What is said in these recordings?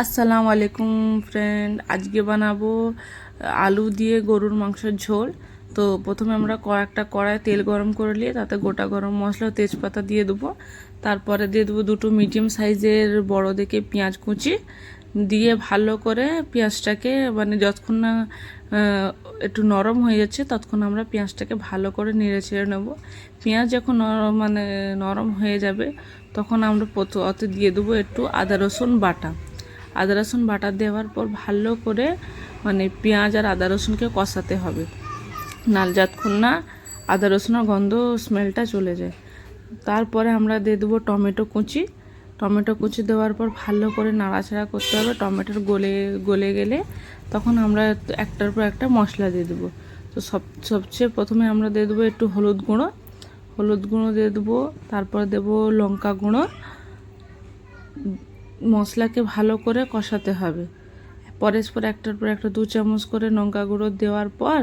আসসালামু আলাইকুম ফ্রেন্ড, আজকে বানাবো আলু দিয়ে গরুর মাংসের ঝোল। তো প্রথমে আমরা একটা কড়াই তেল গরম করে নিয়ে তাতে গোটা গরম মশলা তেজপাতা দিয়ে দেবো। তারপরে দিয়ে দেবো দুটো মিডিয়াম সাইজের বড় দেখে পেঁয়াজ কুচি দিয়ে ভালো করে পেঁয়াজটাকে যতক্ষণ না একটু নরম হয়ে যাচ্ছে ততক্ষণ আমরা পেঁয়াজটাকে ভালো করে নেড়ে ছেড়ে নেবো। পেঁয়াজ যখন নরম হয়ে যাবে তখন আমরা অতে দিয়ে দেবো একটু আদা রসুন বাটা। আদা রসুন বাটা দেওয়ার পর ভালো করে পেঁয়াজ আর আদা রসুনকে কষাতে হবে, যতক্ষণ না আদা রসুনের গন্ধ স্মেলটা চলে যায়। তারপরে আমরা দিয়ে দেবো টমেটো কুচি দেওয়ার পর ভালো করে নাড়াচাড়া করতে হবে। টমেটোর গলে গেলে তখন আমরা একটার পর একটা মশলা দিয়ে দেবো। তো সবচেয়ে প্রথমে আমরা দিয়ে দেবো একটু হলুদ গুঁড়ো দিয়ে দেবো, তারপর দেবো লঙ্কা গুঁড়ো। মশলাকে ভালো করে কষাতে হবে। পরস্পর একটার পর একটা 2 চামচ করে লঙ্কা গুঁড়ো দেওয়ার পর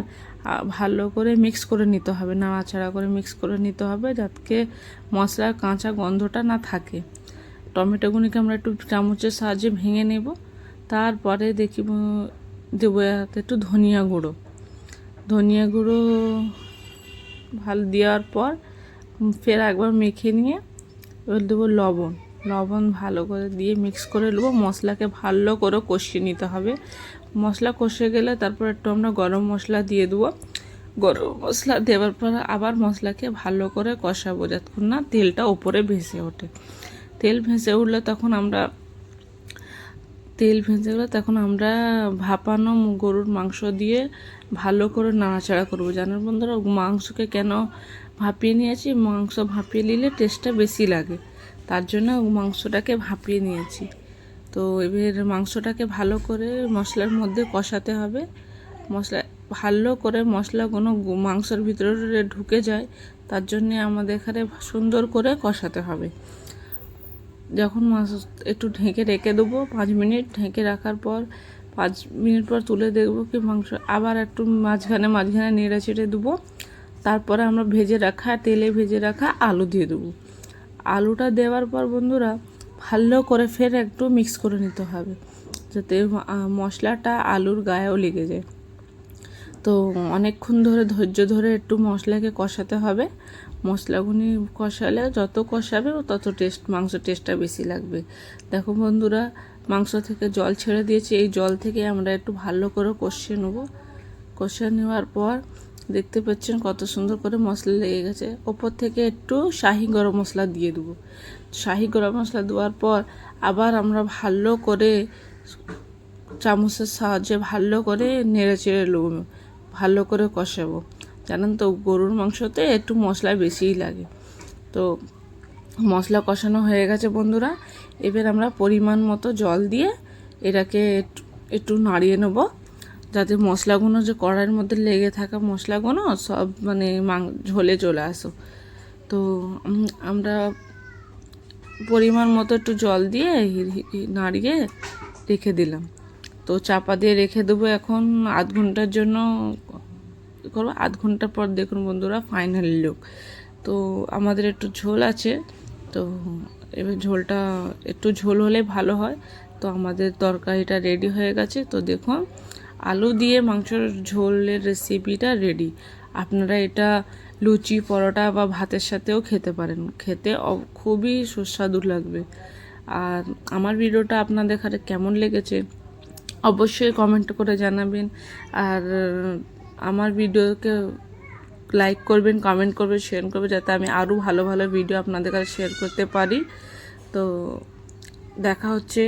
ভালো করে মিক্স করে নিতে হবে, নাড়াচাড়া করে মিক্স করে নিতে হবে যাতে মশলার কাঁচা গন্ধটা না থাকে। টমেটোগুলিকে আমরা একটু চামচের সাহায্যে ভেঙে নেব। তারপরে দেবো একটু ধনিয়া গুঁড়ো ভালো দেওয়ার পর ফের একবার মেখে নিয়ে এবার দেবো লবণ ভালো করে দিয়ে মিক্স করে নেবো। মশলাকে ভালো করে কষিয়ে নিতে হবে। মশলা কষে গেলে তারপর একটু আমরা গরম মশলা দিয়ে দেবো। গরম মশলা দেওয়ার পর আবার মশলাকে ভালো করে কষাবো যতক্ষণ না তেলটা ওপরে ভেসে ওঠে। তেল ভেসে উঠলে তখন আমরা ভাপানো গরুর মাংস দিয়ে ভালো করে নাড়াচাড়া করবো। জানেন বন্ধুরা, মাংসকে কেন ভাপিয়ে নিয়েছি? মাংস ভাপিয়ে নিলে টেস্টটা বেশি লাগে, তার জন্য মাংসটাকে ভাপিয়ে নিয়েছি। তো এবার মাংসটাকে ভালো করে মশলার মধ্যে কষাতে হবে। ভালো করে মশলাগুলো মাংসের ভিতরে ঢুকে যায়, তার জন্যে আমাদের এখানে সুন্দর করে কষাতে হবে। যখন একটু ঢেকে রেখে দেবো 5 মিনিট। ঢেকে রাখার পর 5 মিনিট পর তুলে দেখবো কি মাংস আবার একটু মাঝখানে নেড়ে ছেড়ে দেবো। তারপরে আমরা তেলে ভেজে রাখা আলু দিয়ে দেবো। আলুটা দেওয়ার পর বন্ধুরা ভালো করে ফের একটু মিক্স করে নিতে হবে যাতে মশলাটা আলুর গায়েও লেগে যায়। তো অনেকক্ষণ ধরে ধৈর্য ধরে একটু মশলাকে কষাতে হবে। মশলাগুলি কষালে যত কষাবে তত মাংসের টেস্টটা বেশি লাগবে। দেখো বন্ধুরা, মাংস থেকে জল ছেড়ে দিয়েছি। এই জল থেকে আমরা একটু ভালো করে কষিয়ে নেবো। কষিয়ে নেওয়ার পর দেখতে পাচ্ছেন কত সুন্দর করে মশলা লেগে গেছে। ওপর থেকে একটু শাহি গরম মশলা দিয়ে দেবো। শাহি গরম মশলা দেওয়ার পর আবার আমরা ভালো করে চামচের সাহায্যে ভালো করে নেড়ে চেড়ে নেবো, ভালো করে কষাবো। জানেন তো গরুর মাংসতে একটু মশলা বেশিই লাগে। তো মশলা কষানো হয়ে গেছে বন্ধুরা। এবার আমরা পরিমাণ মতো জল দিয়ে এটাকে একটু নাড়িয়ে নেব যাতে মশলাগুলো যে কড়াইয়ের মধ্যে লেগে থাকা মশলাগুলো সব ঝোলে চলে আসো। তো আমরা পরিমাণ মতো একটু জল দিয়ে নাড়িয়ে রেখে দিলাম। তো চাপা দিয়ে রেখে দেবো এখন আধ ঘন্টার জন্য করবো। আধ ঘন্টা পর দেখুন বন্ধুরা ফাইনাল লুক। তো আমাদের একটু ঝোল আছে, তো এবার ঝোলটা একটু ঝোল হলে ভালো হয়। তো আমাদের তরকারিটা রেডি হয়ে গেছে। তো দেখুন আলু দিয়ে মাংসের ঝোলের রেসিপিটা রেডি। আপনারা এটা লুচি, পরোটা বা ভাতের সাথেও খেতে পারেন। খেতে খুবই সুস্বাদু লাগবে। আর আমার ভিডিওটা আপনাদের কাছে কেমন লেগেছে অবশ্যই কমেন্ট করে জানাবেন। আর আমার ভিডিওকে লাইক করবেন, কমেন্ট করবেন, শেয়ার করবেন যাতে আমি আরও ভালো ভালো ভিডিও আপনাদের কাছে শেয়ার করতে পারি। তো দেখা হচ্ছে